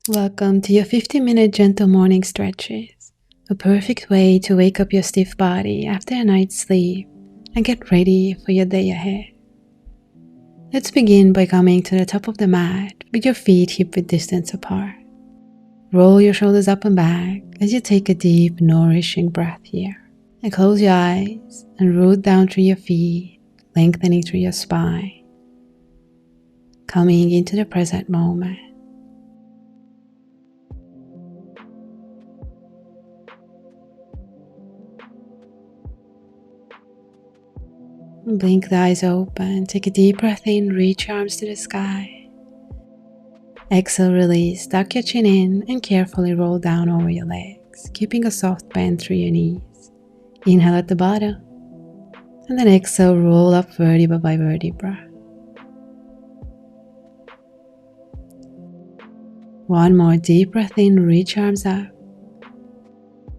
Welcome to your 15-minute gentle morning stretches, a perfect way to wake up your stiff body after a night's sleep and get ready for your day ahead. Let's begin by coming to the top of the mat with your feet hip-width distance apart. Roll your shoulders up and back as you take a deep, nourishing breath here. And close your eyes and root down through your feet, lengthening through your spine, coming into the present moment. Blink the eyes open, take a deep breath in, reach your arms to the sky. Exhale, release, tuck your chin in and carefully roll down over your legs, keeping a soft bend through your knees. Inhale at the bottom, and then exhale, roll up vertebra by vertebra. One more deep breath in, reach your arms up.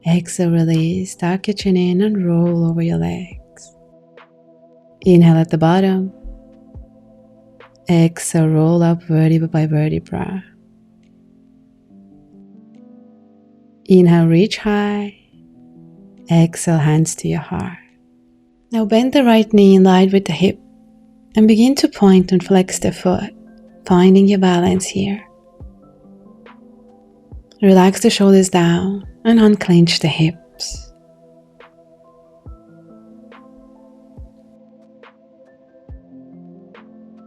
Exhale, release, tuck your chin in and roll over your legs. Inhale at the bottom. Exhale, roll up vertebra by vertebra. Inhale, reach high. Exhale, hands to your heart. Now bend the right knee in line with the hip and begin to point and flex the foot, finding your balance here. Relax the shoulders down and unclench the hips.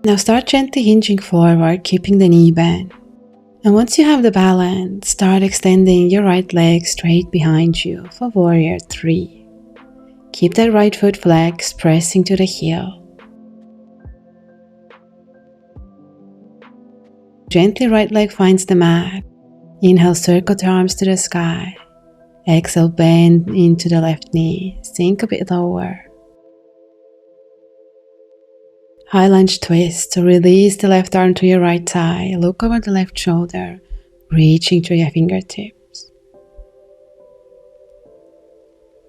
Now start gently hinging forward, keeping the knee bent. And once you have the balance, start extending your right leg straight behind you for Warrior 3. Keep that right foot flexed, pressing to the heel. Gently right leg finds the mat. Inhale, circle the arms to the sky. Exhale, bend into the left knee. Sink a bit lower. High lunge twist to release the left arm to your right thigh. Look over the left shoulder, reaching through your fingertips.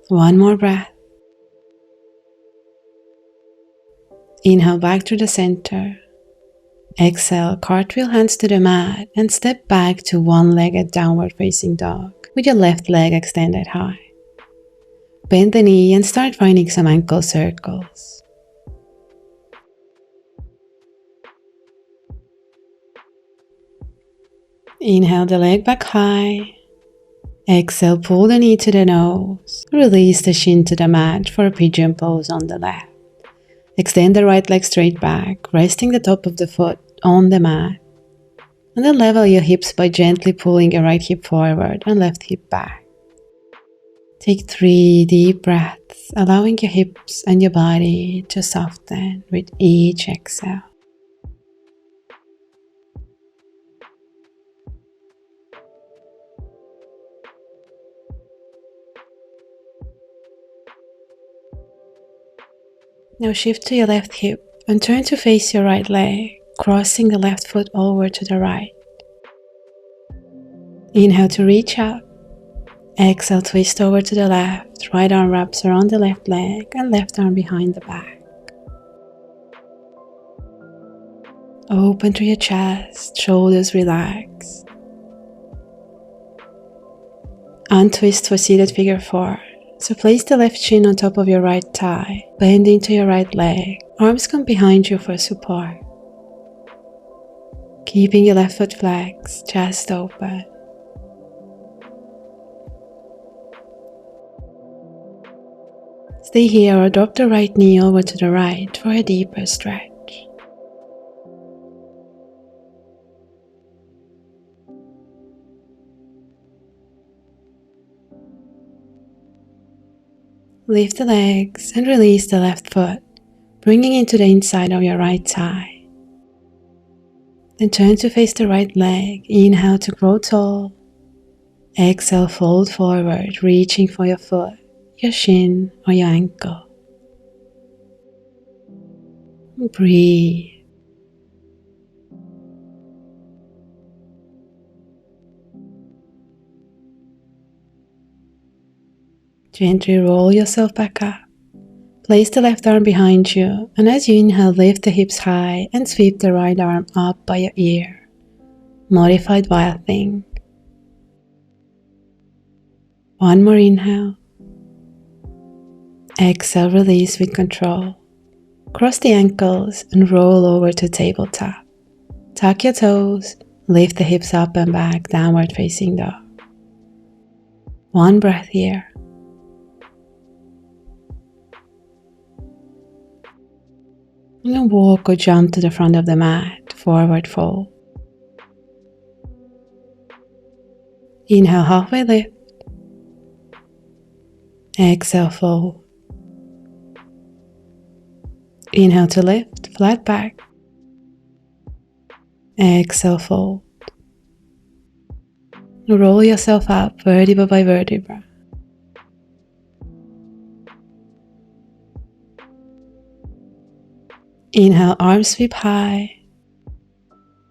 One more breath. Inhale back to the center. Exhale, cartwheel hands to the mat and step back to one-legged downward facing dog with your left leg extended high. Bend the knee and start finding some ankle circles. Inhale the leg back high. Exhale, pull the knee to the nose. Release the shin to the mat for a pigeon pose on the left. Extend the right leg straight back, resting the top of the foot on the mat. And then level your hips by gently pulling your right hip forward and left hip back. Take 3 deep breaths, allowing your hips and your body to soften with each exhale. Now shift to your left hip and turn to face your right leg, crossing the left foot over to the right. Inhale to reach up. Exhale, twist over to the left. Right arm wraps around the left leg and left arm behind the back. Open through your chest, shoulders relax. Untwist for seated figure 4. So place the left shin on top of your right thigh, bend into your right leg, arms come behind you for support. Keeping your left foot flexed, chest open. Stay here or drop the right knee over to the right for a deeper stretch. Lift the legs and release the left foot, bringing into the inside of your right thigh. Then turn to face the right leg. Inhale to grow tall. Exhale, fold forward, reaching for your foot, your shin or your ankle. Breathe. Gently roll yourself back up. Place the left arm behind you, and as you inhale, lift the hips high and sweep the right arm up by your ear. modified wild thing. One more inhale. Exhale, release with control. Cross the ankles and roll over to tabletop. Tuck your toes, lift the hips up and back, downward facing dog. One breath here. And walk or jump to the front of the mat, forward fold. Inhale, halfway lift. Exhale, fold. Inhale to lift, flat back. Exhale, fold. Roll yourself up vertebra by vertebra. Inhale, arms sweep high.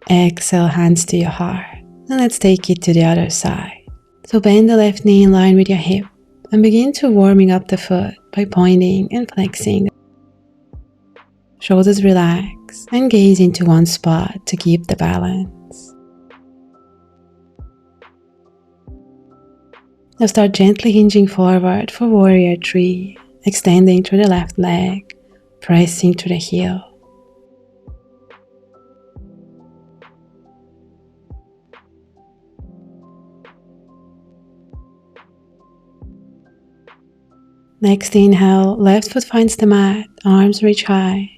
Exhale, hands to your heart. And let's take it to the other side. So bend the left knee in line with your hip and begin to warming up the foot by pointing and flexing. Shoulders relax and gaze into one spot to keep the balance. Now start gently hinging forward for warrior 3, extending through the left leg, pressing to the heel. Next inhale, left foot finds the mat, arms reach high.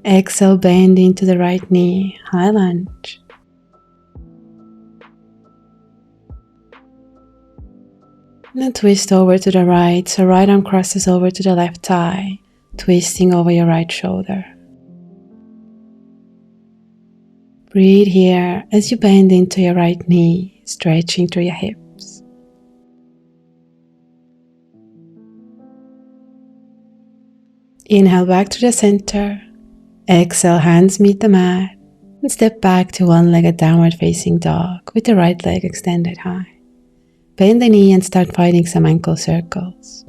Exhale, bend into the right knee, high lunge. And then twist over to the right, so right arm crosses over to the left thigh, twisting over your right shoulder. Breathe here as you bend into your right knee, stretching through your hips. Inhale back to the center. Exhale, hands meet the mat and step back to one-legged downward facing dog with the right leg extended high. Bend the knee and start finding some ankle circles.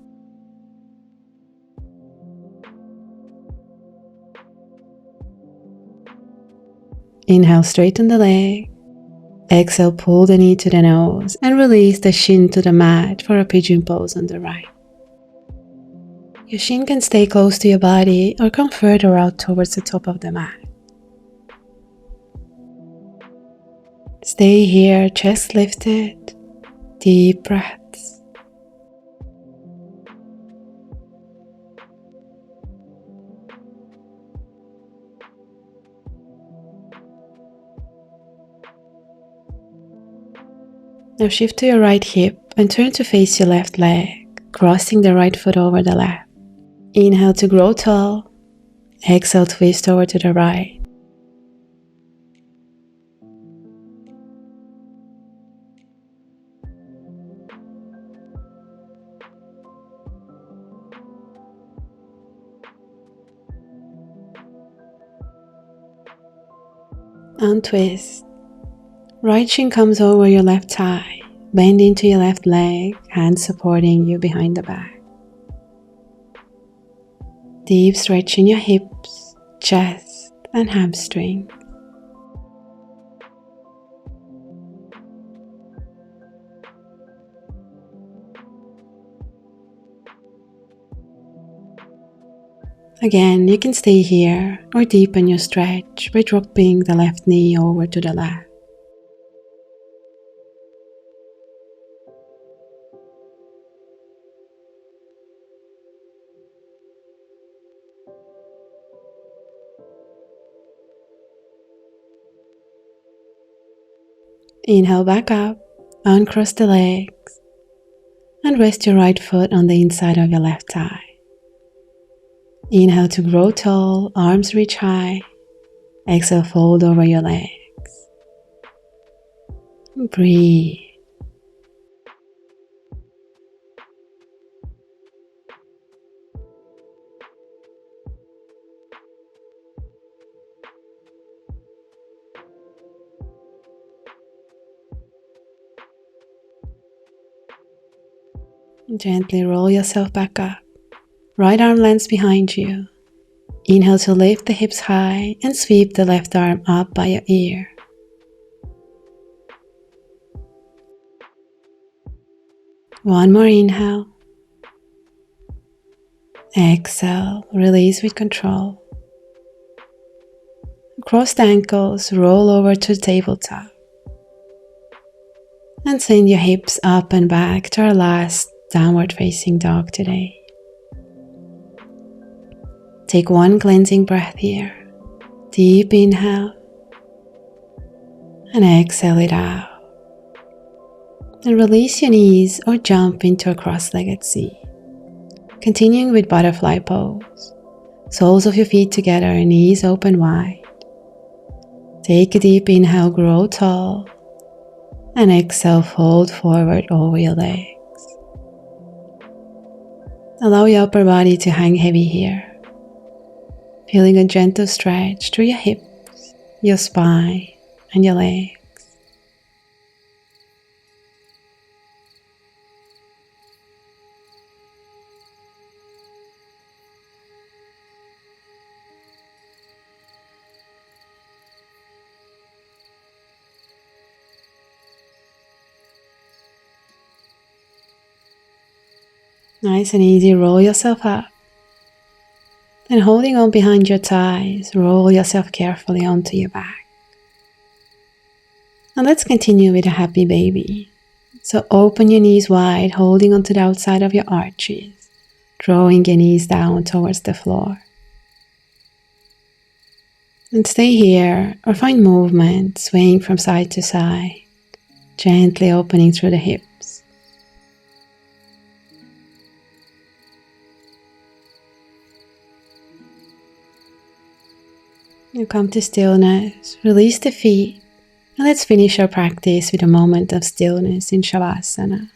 Inhale, straighten the leg. Exhale, pull the knee to the nose and release the shin to the mat for a pigeon pose on the right. Your shin can stay close to your body or come further out towards the top of the mat. Stay here, chest lifted, deep breaths. Now shift to your right hip and turn to face your left leg, crossing the right foot over the left. Inhale to grow tall. Exhale, twist over to the right. Untwist. Right shin comes over your left thigh. Bend into your left leg, hands supporting you behind the back. Deep stretch in your hips, chest, and hamstring. Again, you can stay here or deepen your stretch by dropping the left knee over to the left. Inhale back up, uncross the legs, and rest your right foot on the inside of your left thigh. Inhale to grow tall, arms reach high. Exhale, fold over your legs. Breathe. Gently roll yourself back up. Right arm lands behind you. Inhale to lift the hips high and sweep the left arm up by your ear. One more inhale. Exhale, release with control. Cross the ankles, roll over to the tabletop. And send your hips up and back to our last downward facing dog today. Take one cleansing breath here. Deep inhale. And exhale it out. And release your knees or jump into a cross-legged seat. Continuing with butterfly pose. Soles of your feet together, knees open wide. Take a deep inhale, grow tall. And exhale, fold forward over your legs. Allow your upper body to hang heavy here. Feeling a gentle stretch through your hips, your spine, and your legs. Nice and easy, roll yourself up. Then holding on behind your thighs, roll yourself carefully onto your back. Now let's continue with a happy baby. So open your knees wide, holding onto the outside of your arches, drawing your knees down towards the floor. And stay here or find movement, swaying from side to side, gently opening through the hips. You come to stillness, release the feet, and let's finish our practice with a moment of stillness in Shavasana.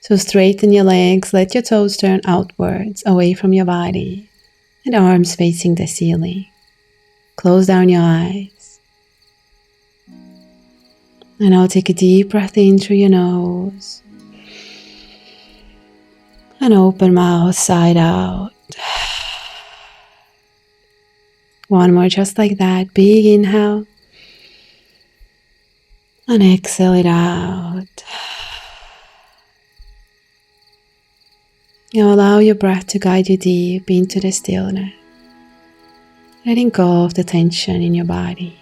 So straighten your legs, let your toes turn outwards, away from your body, and arms facing the ceiling. Close down your eyes. And now take a deep breath in through your nose. And open mouth, side out. One more just like that. Big inhale. And exhale it out. Now allow your breath to guide you deep into the stillness. Letting go of the tension in your body.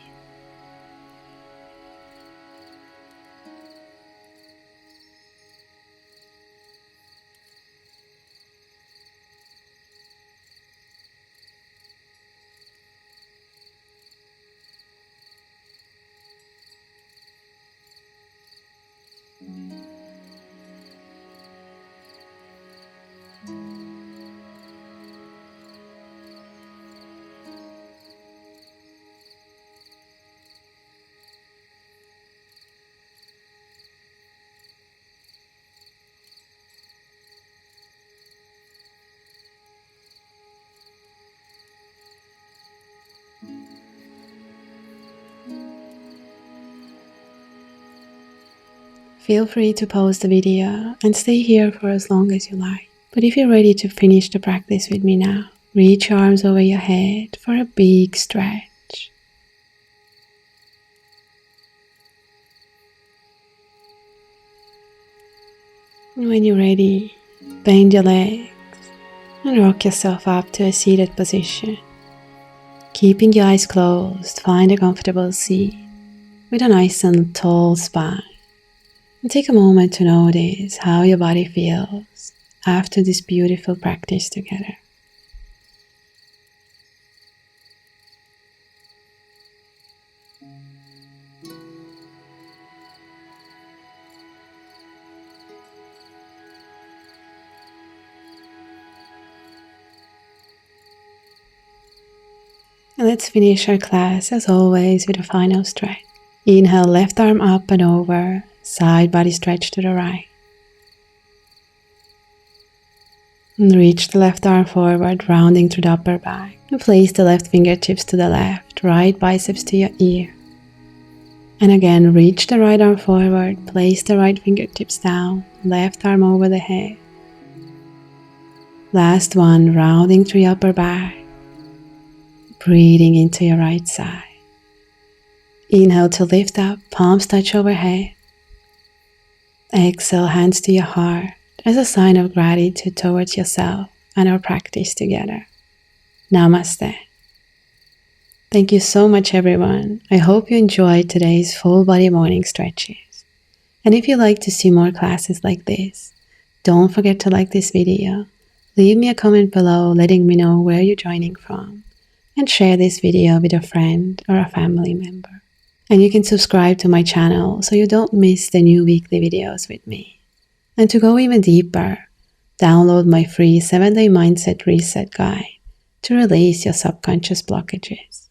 Feel free to pause the video and stay here for as long as you like. But if you're ready to finish the practice with me now, reach your arms over your head for a big stretch. And when you're ready, bend your legs and rock yourself up to a seated position. Keeping your eyes closed, find a comfortable seat with a nice and tall spine. And take a moment to notice how your body feels after this beautiful practice together. And let's finish our class as always with a final stretch. Inhale, left arm up and over. Side body stretch to the right. And reach the left arm forward, rounding through the upper back. And place the left fingertips to the left, right biceps to your ear. And again, reach the right arm forward, place the right fingertips down, left arm over the head. Last one, rounding through your upper back. Breathing into your right side. Inhale to lift up, palms touch overhead. Exhale, hands to your heart, as a sign of gratitude towards yourself and our practice together. Namaste. Thank you so much, everyone. I hope you enjoyed today's full body morning stretches. And if you'd like to see more classes like this, don't forget to like this video, leave me a comment below letting me know where you're joining from, and share this video with a friend or a family member. And you can subscribe to my channel so you don't miss the new weekly videos with me. And to go even deeper, download my free 7-day mindset reset guide to release your subconscious blockages.